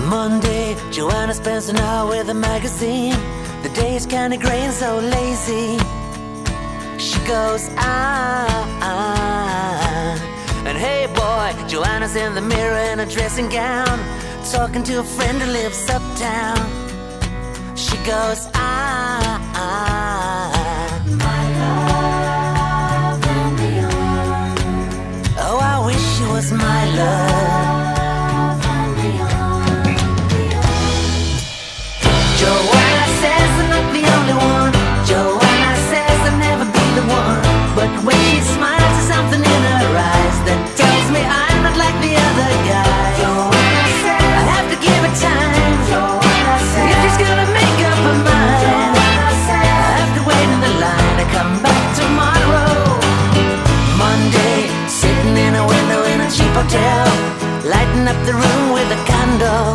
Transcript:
Monday, Joanna spends an hour with a magazine. The day is kinda gray and so lazy. She goes, and hey boy, Joanna's in the mirror in a dressing gown, talking to a friend who lives uptown. She goes, my love and beyond. Oh, I wish she was my love and beyond. Joanna says I'm not the only one. Joanna says I'll never be the one. But when she smiles, there's something in her eyes that tells me I'm not like the other guys. Joanna says I have to give it time. Joanna says if she's gonna make up her mind, Joanna says I have to wait in the line to come back tomorrow. Monday, sitting in a window in a cheap hotel, lighting up the room with a candle.